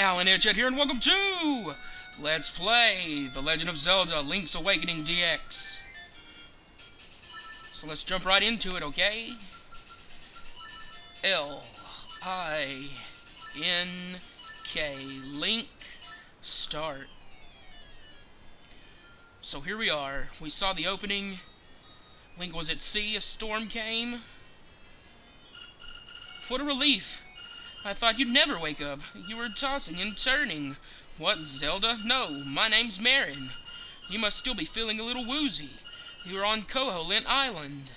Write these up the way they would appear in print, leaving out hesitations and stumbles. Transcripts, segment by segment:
Alan Edgett here, and welcome to Let's Play The Legend of Zelda Link's Awakening DX. So let's jump right into it, okay? L-I-N-K, Link, start. So here we are. We saw the opening. Link was at sea, a storm came. What a relief. I thought you'd never wake up. You were tossing and turning. What, Zelda? No, my name's Marin. You must still be feeling a little woozy. You were on Koholint Island.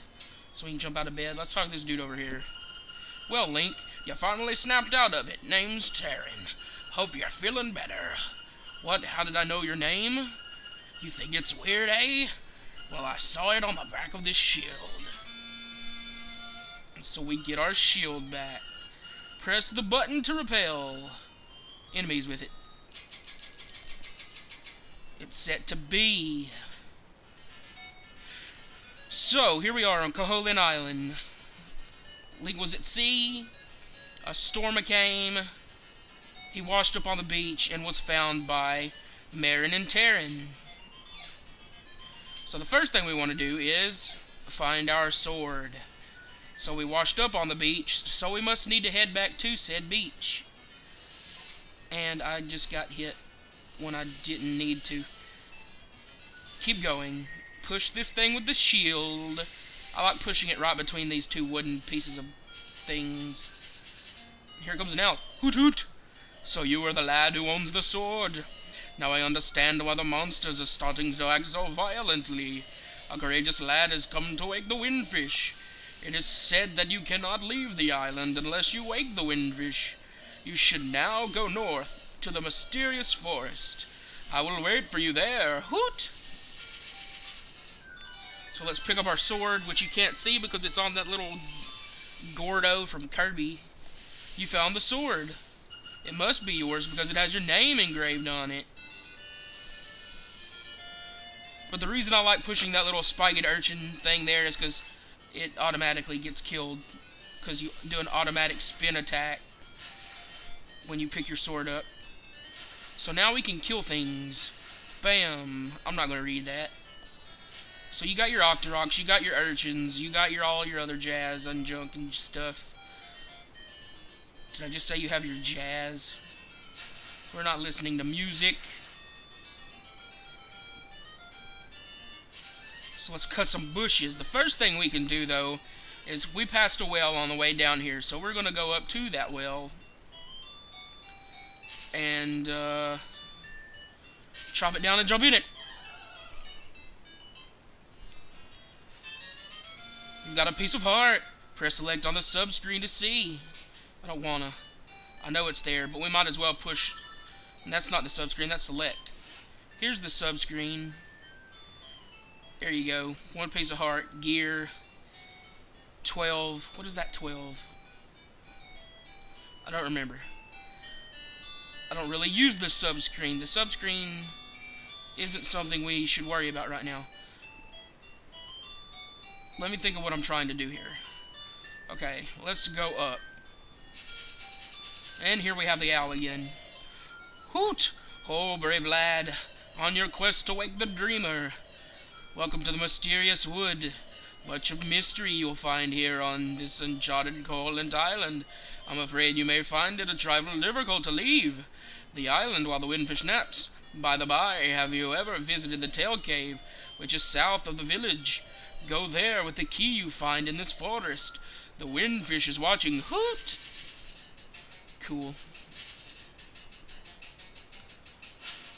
So we can jump out of bed. Let's talk to this dude over here. Well, Link, you finally snapped out of it. Name's Tarin. Hope you're feeling better. What, how did I know your name? You think it's weird, eh? Well, I saw it on the back of this shield. So we get our shield back. Press the button to repel enemies with it. It's set to B. So, here we are on Koholint Island. Link was at sea. A storm came. He washed up on the beach and was found by Marin and Tarin. So the first thing we want to do is find our sword. So we washed up on the beach, so we must need to head back to said beach. And I just got hit when I didn't need to. Keep going. Push this thing with the shield. I like pushing it right between these two wooden pieces of things. Here comes an owl. Hoot hoot! So you are the lad who owns the sword. Now I understand why the monsters are starting to act so violently. A courageous lad has come to wake the windfish. It is said that you cannot leave the island unless you wake the windfish. You should now go north to the mysterious forest. I will wait for you there. Hoot! So let's pick up our sword, which you can't see because it's on that little Gordo from Kirby. You found the sword. It must be yours because it has your name engraved on it. But the reason I like pushing that little spiked urchin thing there is because it automatically gets killed because you do an automatic spin attack when you pick your sword up. So now we can kill things. Bam. I'm not going to read that. So you got your Octoroks, you got your urchins, you got all your other jazz and junk and stuff. Did I just say you have your jazz? We're not listening to music. So let's cut some bushes. The first thing we can do, though, is we passed a well on the way down here. So we're going to go up to that well. And, chop it down and jump in it. You've got a piece of heart. Press select on the sub-screen to see. I don't want to. I know it's there, but we might as well push. And that's not the sub-screen, that's select. Here's the sub-screen. There you go. One piece of heart. Gear. 12. What is that 12? I don't remember. I don't really use the sub-screen. The sub-screen isn't something we should worry about right now. Let me think of what I'm trying to do here. Okay, let's go up. And here we have the owl again. Hoot! Oh, brave lad, on your quest to wake the dreamer. Welcome to the mysterious wood. Much of mystery you'll find here on this uncharted Koholint Island. I'm afraid you may find it a trifle difficult to leave the island while the windfish naps. By the by, have you ever visited the Tail Cave, which is south of the village? Go there with the key you find in this forest. The windfish is watching. Hoot! Cool.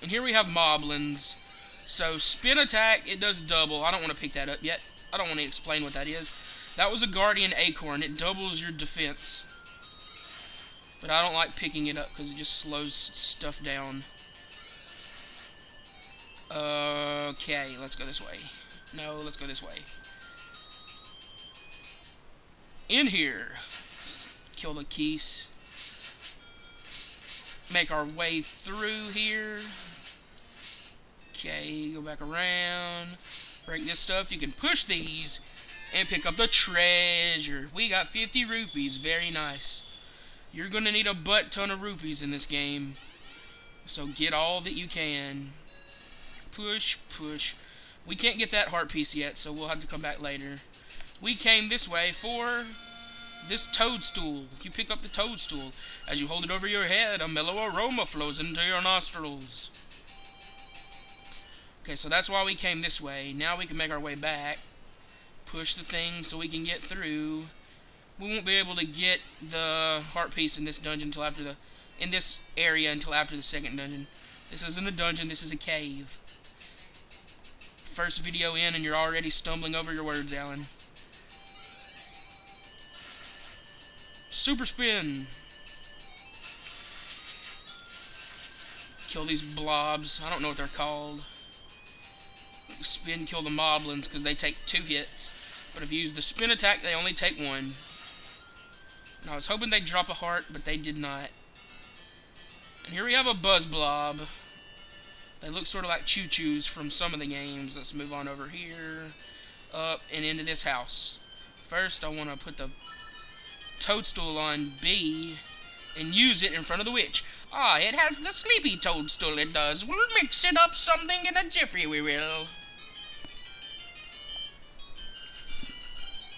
And here we have moblins. So, spin attack, it does double. I don't want to pick that up yet. I don't want to explain what that is. That was a guardian acorn. It doubles your defense. But I don't like picking it up because it just slows stuff down. Okay, let's go this way. No, let's go this way. In here. Kill the keys. Make our way through here. Okay, go back around. Break this stuff. You can push these and pick up the treasure. We got 50 rupees. Very nice. You're going to need a butt ton of rupees in this game. So get all that you can. Push, push. We can't get that heart piece yet, so we'll have to come back later. We came this way for this toadstool. You pick up the toadstool. As you hold it over your head, a mellow aroma flows into your nostrils. Okay, so that's why we came this way. Now we can make our way back. Push the thing so we can get through. We won't be able to get the heart piece in this dungeon until after in this area until after the second dungeon. This isn't a dungeon, this is a cave. First video in and you're already stumbling over your words, Alan. Super spin. Kill these blobs. I don't know what they're called. Spin, kill the moblins because they take 2 hits. But if you use the spin attack, they only take 1. And I was hoping they'd drop a heart, but they did not. And here we have a buzz blob. They look sort of like choo-choos from some of the games. Let's move on over here, up, and into this house. First, I want to put the toadstool on B and use it in front of the witch. Ah, it has the sleepy toadstool, it does. We'll mix it up something in a jiffy, we will.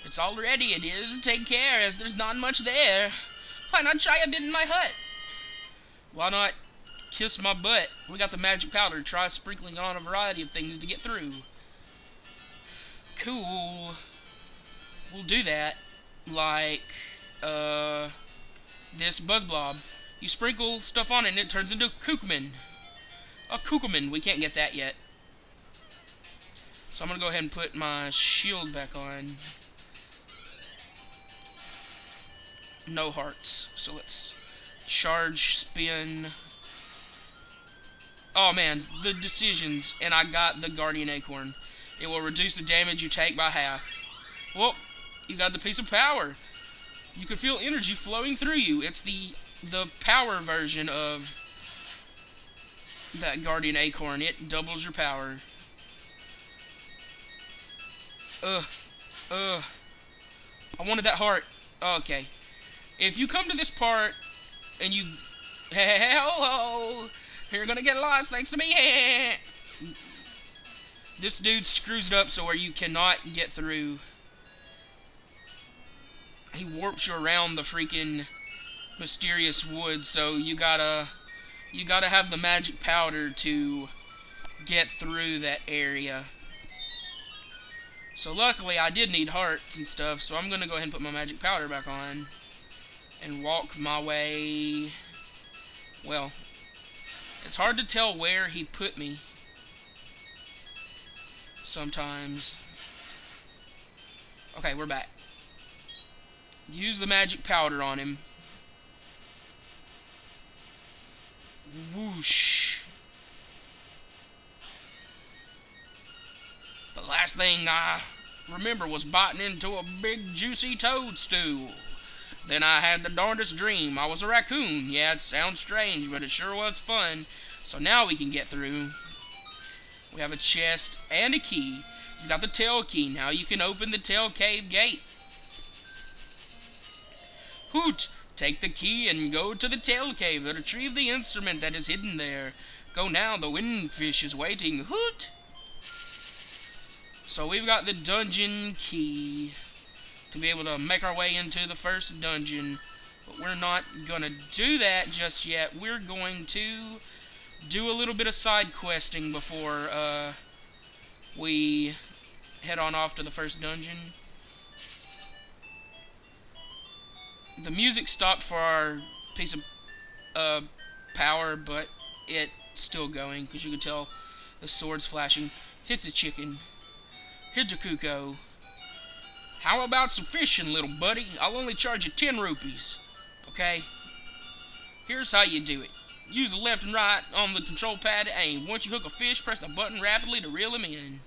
It's all ready, it is. Take care, as there's not much there. Why not try a bit in my hut? Why not kiss my butt? We got the magic powder. Try sprinkling on a variety of things to get through. Cool. We'll do that. Like, this buzz blob. You sprinkle stuff on it and it turns into Kookman. A Kookman. We can't get that yet. So I'm going to go ahead and put my shield back on. No hearts. So let's charge, spin. Oh man, the decisions. And I got the Guardian Acorn. It will reduce the damage you take by half. Well, you got the piece of power. You can feel energy flowing through you. It's the power version of that Guardian Acorn. It doubles your power. I wanted that heart. Okay. If you come to this part and you you're gonna get lost thanks to me. This dude screws it up so where you cannot get through. He warps you around the freaking mysterious woods, so you gotta have the magic powder to get through that area. So luckily I did need hearts and stuff, so I'm gonna go ahead and put my magic powder back on and walk my way. Well, it's hard to tell where he put me sometimes. Okay, we're back. Use the magic powder on him. Whoosh. The last thing I remember was biting into a big juicy toadstool. Then I had the darndest dream. I was a raccoon. Yeah, it sounds strange, but it sure was fun. So now we can get through. We have a chest and a key. You've got the tail key. Now you can open the tail cave gate. Hoot! Take the key and go to the tail cave and retrieve the instrument that is hidden there. Go now, the windfish is waiting. Hoot! So we've got the dungeon key to be able to make our way into the first dungeon. But we're not going to do that just yet. We're going to do a little bit of side questing before we head on off to the first dungeon. The music stopped for our piece of power, but it's still going because you can tell the sword's flashing. Hits a chicken. Here's a cuckoo. How about some fishing, little buddy? I'll only charge you 10 rupees. Okay? Here's how you do it. Use the left and right on the control pad to aim. Once you hook a fish, press the button rapidly to reel him in.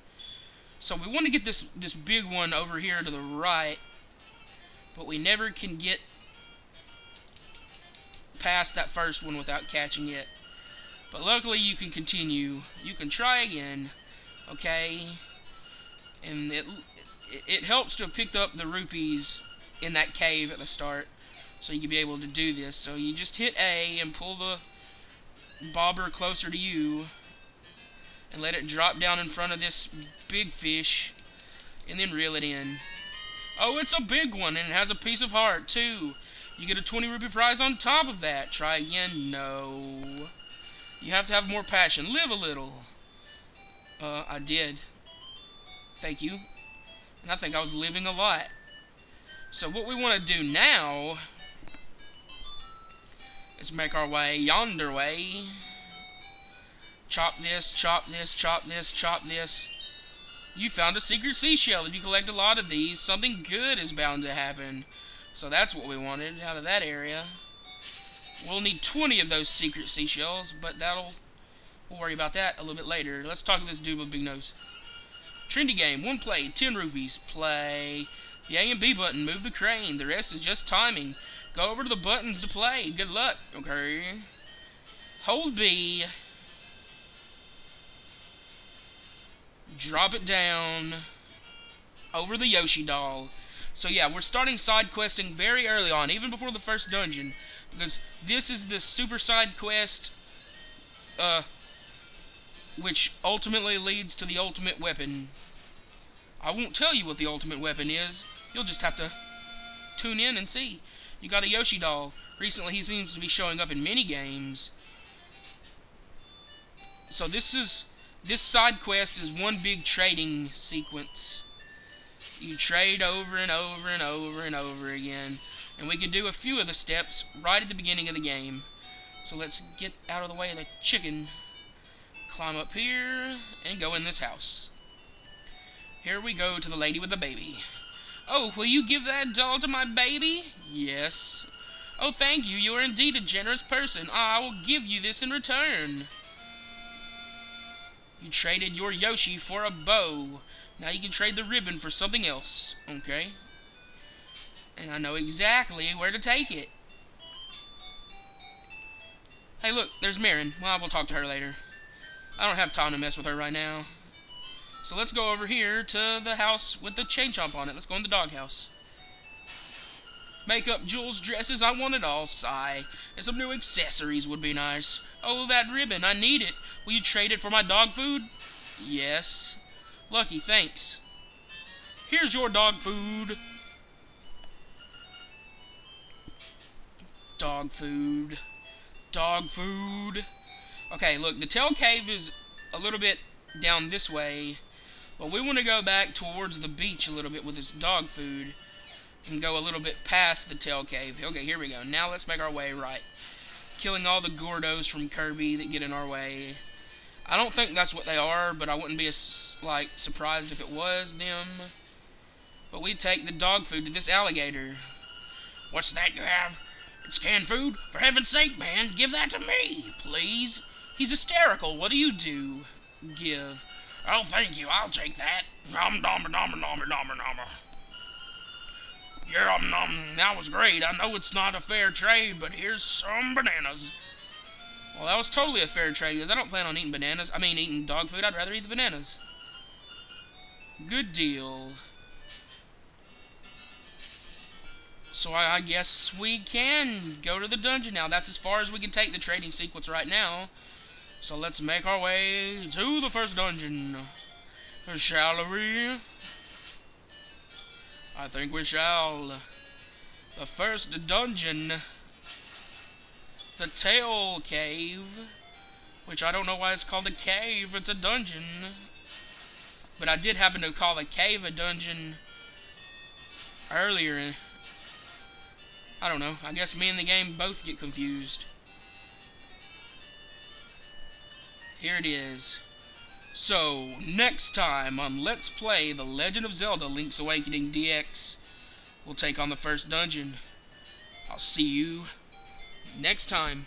So we want to get this big one over here to the right, but we never can get past that first one without catching it. But luckily you can continue. You can try again. Okay? And it helps to have picked up the rupees in that cave at the start, so you can be able to do this. So you just hit A and pull the bobber closer to you and let it drop down in front of this big fish and then reel it in. Oh, it's a big one and it has a piece of heart too. You get a 20 rupee prize on top of that. Try again. No. You have to have more passion. Live a little. I did. Thank you. And I think I was living a lot. So what we want to do now is make our way yonder way. Chop this, chop this, chop this, chop this. You found a secret seashell. If you collect a lot of these, something good is bound to happen. So that's what we wanted out of that area. We'll need 20 of those secret seashells, but we'll worry about that a little bit later. Let's talk to this dude with a big nose. Trendy game, 1 play, 10 rupees. Play. The A and B button, move the crane. The rest is just timing. Go over to the buttons to play. Good luck. Okay. Hold B. Drop it down. Over the Yoshi doll. So yeah, we're starting side questing very early on, even before the first dungeon. Because this is the super side quest, which ultimately leads to the ultimate weapon. I won't tell you what the ultimate weapon is. You'll just have to tune in and see. You got a Yoshi doll. Recently he seems to be showing up in many games. So this side quest is one big trading sequence. You trade over and over and over and over again. And we can do a few of the steps right at the beginning of the game. So let's get out of the way of the chicken. Climb up here and go in this house. Here we go to the lady with the baby. Oh, will you give that doll to my baby? Yes. Oh, thank you. You are indeed a generous person. I will give you this in return. You traded your Yoshi for a bow. Now you can trade the ribbon for something else. Okay. And I know exactly where to take it. Hey, look, there's Marin. Well, we'll talk to her later. I don't have time to mess with her right now. So let's go over here to the house with the chain chomp on it. Let's go in the doghouse. Makeup, jewels, dresses, I want it all, sigh. And some new accessories would be nice. Oh, that ribbon, I need it. Will you trade it for my dog food? Yes. Lucky, thanks. Here's your dog food. Dog food. Dog food. Okay, look, the tail cave is a little bit down this way. But we want to go back towards the beach a little bit with this dog food. And go a little bit past the tail cave. Okay, here we go. Now let's make our way right. Killing all the Gordos from Kirby that get in our way. I don't think that's what they are, but I wouldn't be surprised if it was them. But we take the dog food to this alligator. What's that you have? It's canned food? For heaven's sake, man, give that to me, please. He's hysterical. What do you do? Give. Oh, thank you. I'll take that. Nom nom nom nom nom nom nom. Yeah, that was great. I know it's not a fair trade, but here's some bananas. Well, that was totally a fair trade, because I don't plan on eating bananas. I mean, eating dog food. I'd rather eat the bananas. Good deal. So I guess we can go to the dungeon now. That's as far as we can take the trading sequence right now. So let's make our way to the first dungeon. Shall we? I think we shall. The first dungeon. The Tail Cave. Which I don't know why it's called a cave. It's a dungeon. But I did happen to call a cave a dungeon earlier. I don't know. I guess me and the game both get confused. Here it is. So, next time on Let's Play The Legend of Zelda Link's Awakening DX, we'll take on the first dungeon. I'll see you next time.